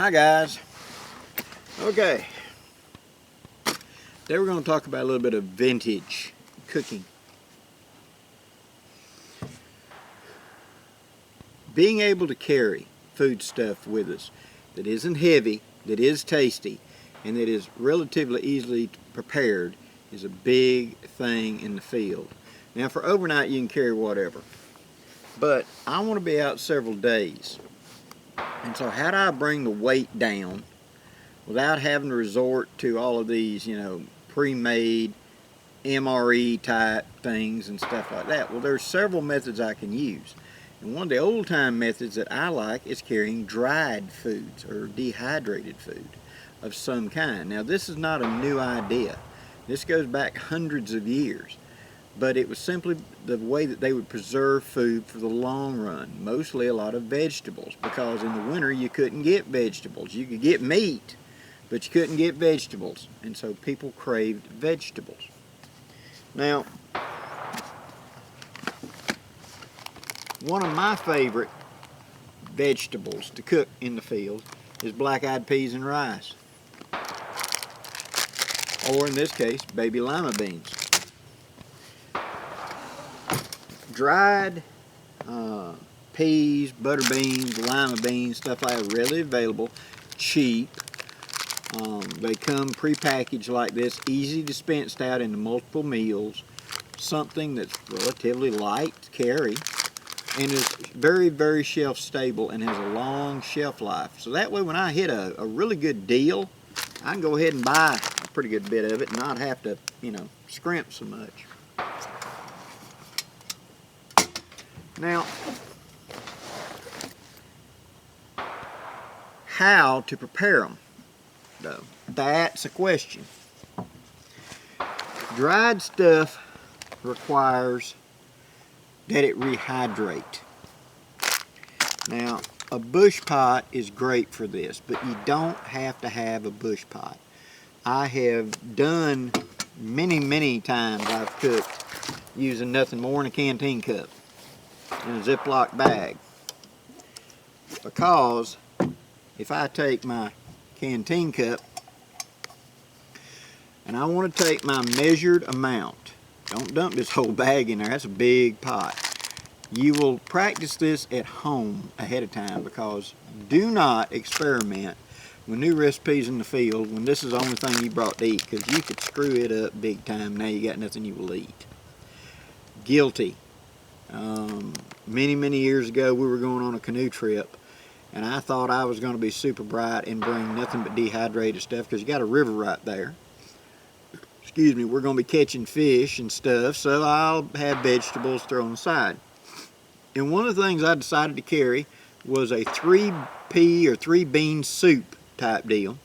Hi guys. Okay, today we're going to talk about a little bit of vintage cooking. Being able to carry food stuff with us that isn't heavy, that is tasty, and that is relatively easily prepared is a big thing in the field. Now for overnight you can carry whatever, but I want to be out several days. And so how do I bring the weight down without having to resort to all of these, pre-made MRE type things and stuff like that? Well, there's several methods I can use. And one of the old time methods that I like is carrying dried foods or dehydrated food of some kind. Now this is not a new idea. This goes back hundreds of years. But it was simply the way that they would preserve food for the long run. Mostly a lot of vegetables, because in the winter you couldn't get vegetables. You could get meat, but you couldn't get vegetables. And so people craved vegetables. Now, one of my favorite vegetables to cook in the field is black-eyed peas and rice. Or in this case, baby lima beans. Dried peas, butter beans, lima beans, stuff like that, readily available, cheap. They come pre-packaged like this, easy dispensed out into multiple meals, something that's relatively light to carry, and is very, very shelf stable and has a long shelf life. So that way when I hit a really good deal, I can go ahead and buy a pretty good bit of it and not have to, scrimp so much. Now, how to prepare them, though? That's a question. Dried stuff requires that it rehydrate. Now, a bush pot is great for this, but you don't have to have a bush pot. I have done many times I've cooked using nothing more than a canteen cup in a Ziploc bag, because if I take my canteen cup and I want to take my measured amount, don't dump this whole bag in there, that's a big pot. You will practice this at home ahead of time, because do not experiment with new recipes in the field when this is the only thing you brought to eat, because you could screw it up big time. Now you got nothing you will eat. Guilty. Many years ago we were going on a canoe trip, and I thought I was going to be super bright and bring nothing but dehydrated stuff, because you got a river right there. Excuse me, we're going to be catching fish and stuff, so I'll have vegetables thrown aside. And one of the things I decided to carry was a 3-pea or 3-bean soup type deal.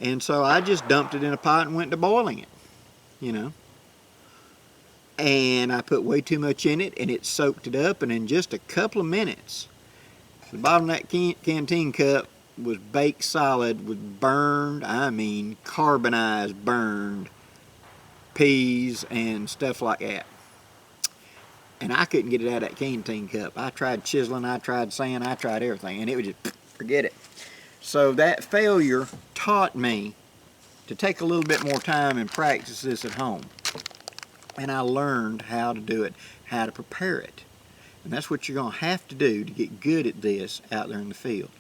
And so I just dumped it in a pot and went to boiling it, And I put way too much in it, and it soaked it up, and in just a couple of minutes, the bottom of that canteen cup was baked solid with burned, carbonized burned peas and stuff like that. And I couldn't get it out of that canteen cup. I tried chiseling, I tried sand, I tried everything, and it was just, forget it. So that failure taught me to take a little bit more time and practice this at home. And I learned how to do it, how to prepare it. And that's what you're going to have to do to get good at this out there in the field.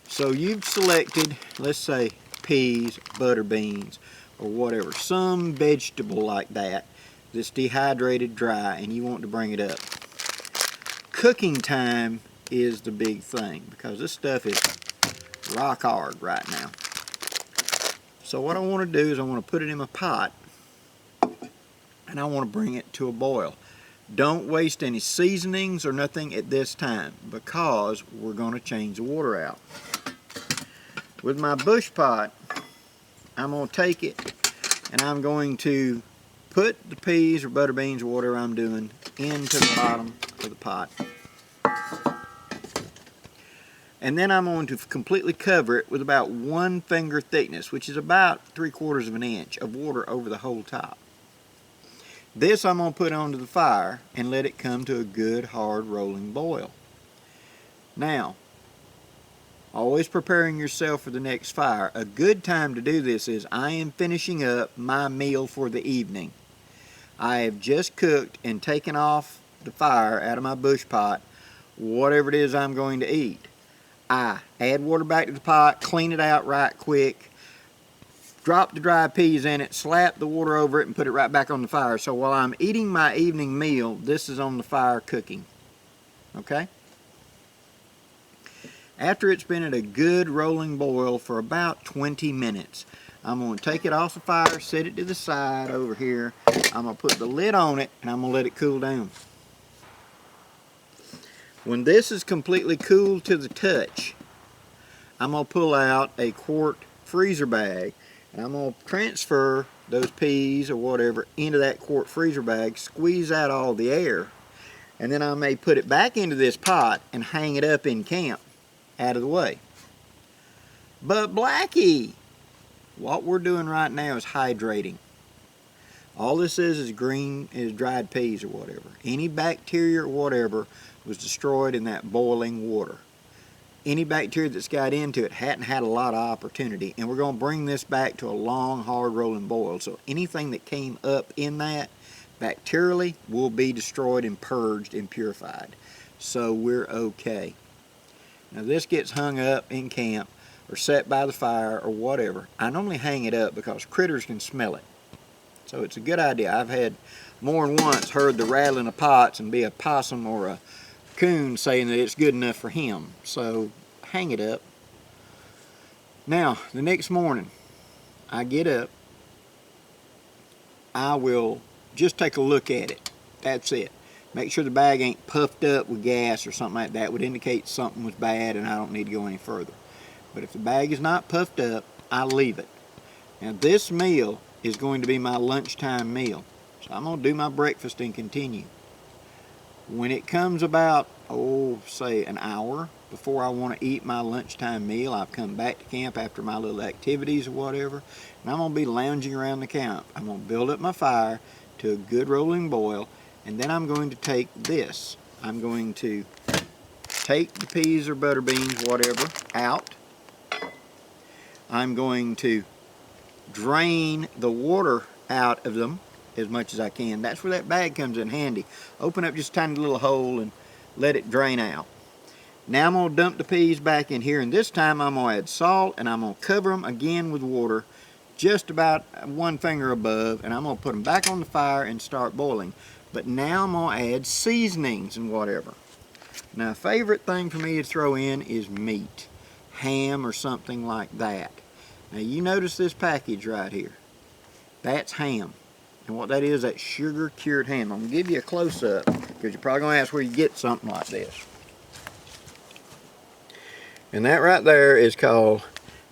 So you've selected, let's say, peas, butter beans, or whatever, some vegetable like that that's dehydrated dry, and you want to bring it up. Cooking time is the big thing, because this stuff is rock hard right now. So what I want to do is I want to put it in my pot, and I want to bring it to a boil. Don't waste any seasonings or nothing at this time, because we're going to change the water out. With my bush pot, I'm going to take it and I'm going to put the peas or butter beans or whatever I'm doing into the bottom of the pot. And then I'm going to completely cover it with about 1 finger thickness, which is about 3/4 of an inch of water over the whole top. This I'm going to put onto the fire and let it come to a good hard rolling boil. Now, always preparing yourself for the next fire. A good time to do this is I am finishing up my meal for the evening. I have just cooked and taken off the fire out of my bush pot whatever it is I'm going to eat. I add water back to the pot, clean it out right quick, drop the dry peas in it, slap the water over it, and put it right back on the fire. So while I'm eating my evening meal, this is on the fire cooking. Okay? After it's been at a good rolling boil for about 20 minutes, I'm going to take it off the fire, set it to the side over here. I'm going to put the lid on it, and I'm going to let it cool down. When this is completely cool to the touch, I'm going to pull out a quart freezer bag, and I'm going to transfer those peas or whatever into that quart freezer bag, squeeze out all the air, and then I may put it back into this pot and hang it up in camp out of the way. But Blackie, what we're doing right now is hydrating. All this is dried peas or whatever. Any bacteria or whatever was destroyed in that boiling water. Any bacteria that's got into it hadn't had a lot of opportunity, and we're going to bring this back to a long, hard rolling boil. So anything that came up in that bacterially will be destroyed and purged and purified. So we're okay. Now this gets hung up in camp or set by the fire or whatever. I normally hang it up because critters can smell it. So it's a good idea. I've had more than once heard the rattling of pots and be a possum or a coon saying that it's good enough for him. So hang it up. Now the next morning I get up, I will just take a look at it. That's it. Make sure the bag ain't puffed up with gas or something like that. Would indicate something was bad and I don't need to go any further. But if the bag is not puffed up, I leave it. Now this meal is going to be my lunchtime meal. So I'm going to do my breakfast and continue. When it comes about, say an hour before I want to eat my lunchtime meal, I've come back to camp after my little activities or whatever, and I'm going to be lounging around the camp. I'm going to build up my fire to a good rolling boil, and then I'm going to take this. I'm going to take the peas or butter beans, whatever, out. I'm going to drain the water out of them as much as I can. That's where that bag comes in handy. Open up just a tiny little hole and let it drain out. Now I'm going to dump the peas back in here, and this time I'm going to add salt, and I'm going to cover them again with water just about 1 finger above, and I'm going to put them back on the fire and start boiling. But now I'm going to add seasonings and whatever. Now a favorite thing for me to throw in is meat, ham or something like that. Now you notice this package right here. That's ham. And what that is, that's sugar cured ham. I'm going to give you a close-up because you're probably going to ask where you get something like this. And that right there is called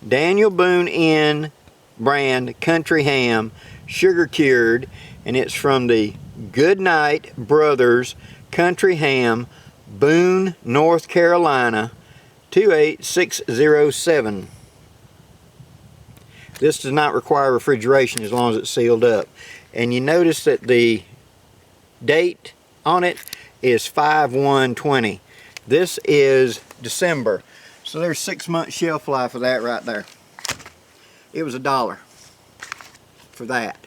Daniel Boone Inn brand country ham, sugar cured, and it's from the Goodnight Brothers Country Ham, Boone, North Carolina, 28607. This does not require refrigeration as long as it's sealed up. And you notice that the date on it is 5/1/20. This is December. So there's 6 months shelf life of that right there. It was $1 for that.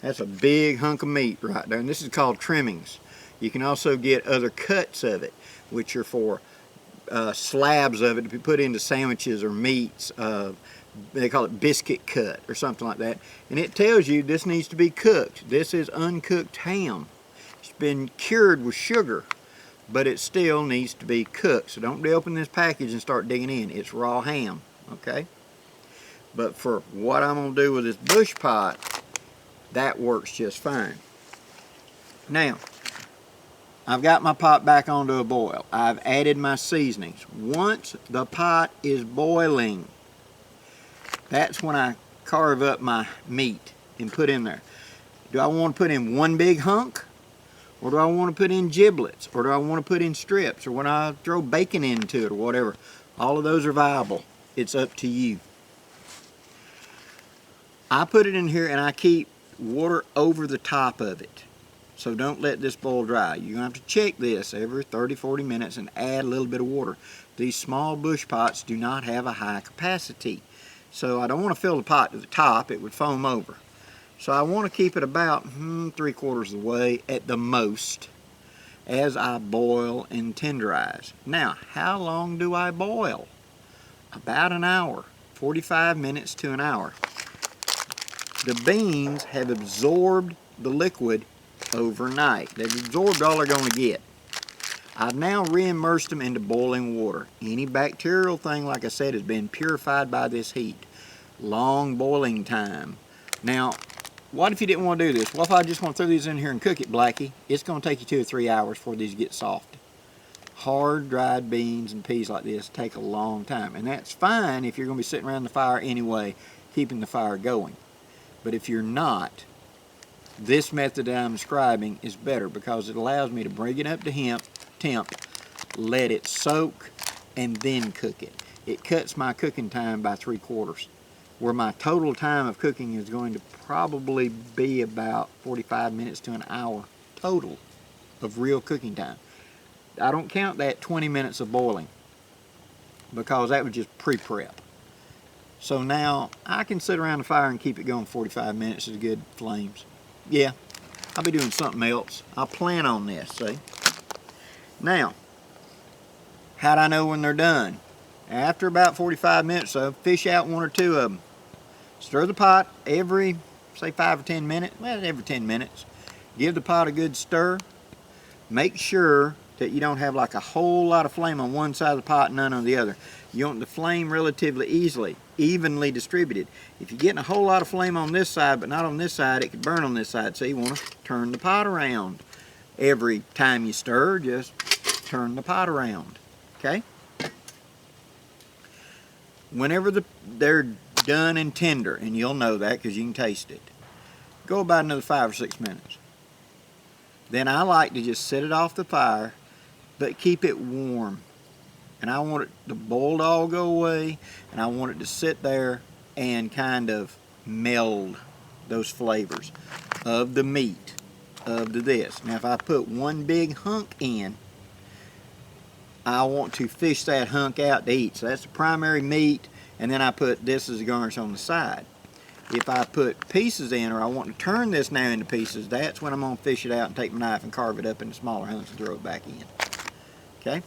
That's a big hunk of meat right there. And this is called trimmings. You can also get other cuts of it, which are for slabs of it to be put into sandwiches or meats. They call it biscuit cut or something like that. And it tells you this needs to be cooked. This is uncooked ham. It's been cured with sugar, but it still needs to be cooked. So don't open this package and start digging in. It's raw ham, okay? But for what I'm going to do with this bush pot, that works just fine. Now, I've got my pot back onto a boil. I've added my seasonings. Once the pot is boiling, that's when I carve up my meat and put in there. Do I want to put in one big hunk? Or do I want to put in giblets? Or do I want to put in strips? Or when I throw bacon into it or whatever? All of those are viable. It's up to you. I put it in here and I keep water over the top of it. So don't let this boil dry. You're going to have to check this every 30-40 minutes and add a little bit of water. These small bush pots do not have a high capacity. So I don't want to fill the pot to the top. It would foam over. So I want to keep it about 3/4 of the way at the most as I boil and tenderize. Now, how long do I boil? About an hour, 45 minutes to an hour. The beans have absorbed the liquid overnight. They've absorbed all they're going to get. I've now re-immersed them into boiling water. Any bacterial thing, like I said, has been purified by this heat. Long boiling time. Now, what if you didn't want to do this? Well, if I just want to throw these in here and cook it, Blackie, it's going to take you 2 or 3 hours before these get soft. Hard dried beans and peas like this take a long time, and that's fine if you're going to be sitting around the fire anyway, keeping the fire going. But if you're not, this method that I'm describing is better because it allows me to bring it up to temp, let it soak, and then cook it. It cuts my cooking time by 3/4, where my total time of cooking is going to probably be about 45 minutes to an hour total of real cooking time. I don't count that 20 minutes of boiling because that was just pre-prep. So now I can sit around the fire and keep it going 45 minutes at good flames. Yeah, I'll be doing something else. I'll plan on this, see? Now, how'd I know when they're done? After about 45 minutes, so fish out 1 or 2 of them. Stir the pot every, say 5 or 10 minutes, well, every 10 minutes. Give the pot a good stir. Make sure that you don't have like a whole lot of flame on one side of the pot and none on the other. You want the flame relatively evenly distributed. If you're getting a whole lot of flame on this side but not on this side, it could burn on this side. So you want to turn the pot around. Every time you stir, just turn the pot around. Okay? Whenever they're done and tender, and you'll know that because you can taste it, go about another 5 or 6 minutes. Then I like to just set it off the fire, but keep it warm. And I want it, the boil to all go away, and I want it to sit there and kind of meld those flavors of the meat, of this. Now if I put one big hunk in, I want to fish that hunk out to eat. So that's the primary meat, and then I put this as a garnish on the side. If I put pieces in, or I want to turn this now into pieces, that's when I'm going to fish it out and take my knife and carve it up into smaller hunks and throw it back in. Okay?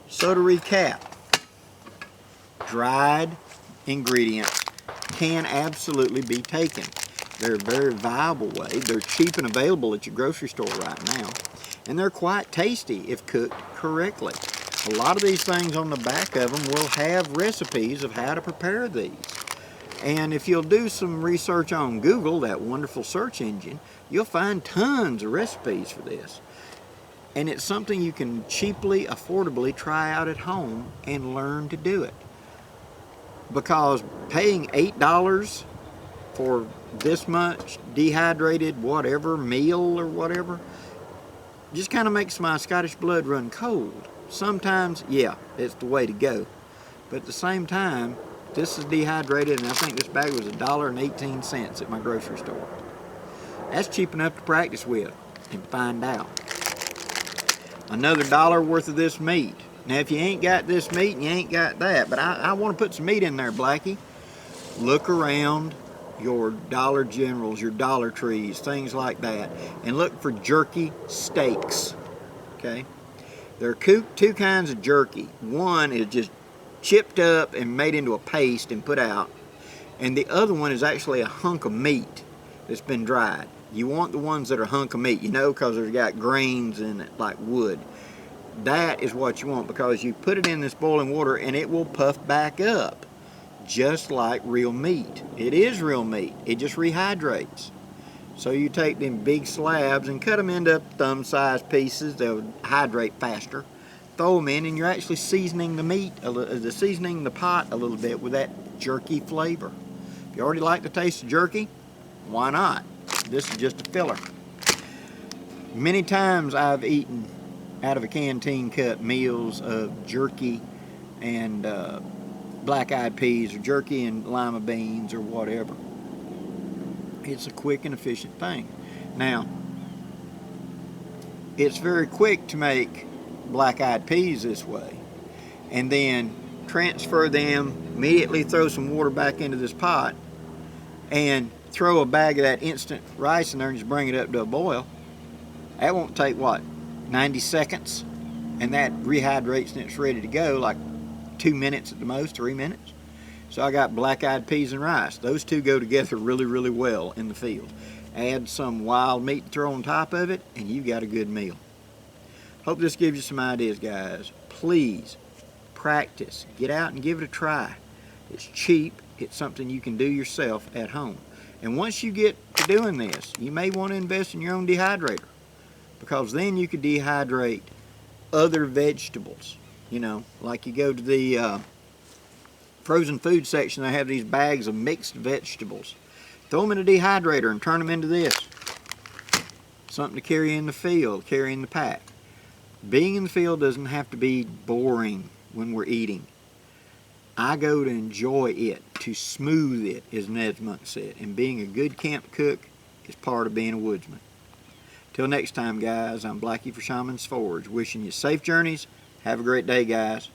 So to recap, dried ingredients can absolutely be taken. They're a very viable way. They're cheap and available at your grocery store right now. And they're quite tasty if cooked correctly. A lot of these things on the back of them will have recipes of how to prepare these. And if you'll do some research on Google, that wonderful search engine, you'll find tons of recipes for this. And it's something you can cheaply, affordably try out at home and learn to do it. Because paying $8 for this much dehydrated whatever meal or whatever just kind of makes my Scottish blood run cold. Sometimes, yeah, it's the way to go. But at the same time, this is dehydrated, and I think this bag was $1.18 at my grocery store. That's cheap enough to practice with and find out. Another $1 worth of this meat. Now, if you ain't got this meat and you ain't got that, but I want to put some meat in there, Blackie. Look around your Dollar Generals, your Dollar Trees, things like that, and look for jerky steaks. Okay? There are two kinds of jerky. One is just chipped up and made into a paste and put out, and the other one is actually a hunk of meat that's been dried. You want the ones that are a hunk of meat, you know, because they've got grains in it like wood. That is what you want, because you put it in this boiling water and it will puff back up just like real meat. It is real meat, it just rehydrates. So you take them big slabs and cut them into thumb-sized pieces. They'll hydrate faster. Throw them in, and you're actually seasoning the meat, seasoning the pot a little bit with that jerky flavor. If you already like the taste of jerky, why not? This is just a filler. Many times I've eaten out of a canteen cut meals of jerky and black-eyed peas, or jerky and lima beans, or whatever. It's a quick and efficient thing. Now, it's very quick to make black-eyed peas this way. And then transfer them, immediately throw some water back into this pot, and throw a bag of that instant rice in there and just bring it up to a boil. That won't take, what, 90 seconds? And that rehydrates and it's ready to go, like 2 minutes at the most, 3 minutes. So I got black-eyed peas and rice. Those two go together really, really well in the field. Add some wild meat to throw on top of it, and you've got a good meal. Hope this gives you some ideas, guys. Please practice. Get out and give it a try. It's cheap. It's something you can do yourself at home. And once you get to doing this, you may want to invest in your own dehydrator, because then you could dehydrate other vegetables. You know, like you go to the frozen food section, they have these bags of mixed vegetables. Throw them in a dehydrator and turn them into this. Something to carry in the field, carry in the pack. Being in the field doesn't have to be boring when we're eating. I go to enjoy it, to smooth it, as Ned Monk said. And being a good camp cook is part of being a woodsman. Till next time, guys, I'm Blackie for Shaman's Forge, wishing you safe journeys. Have a great day, guys.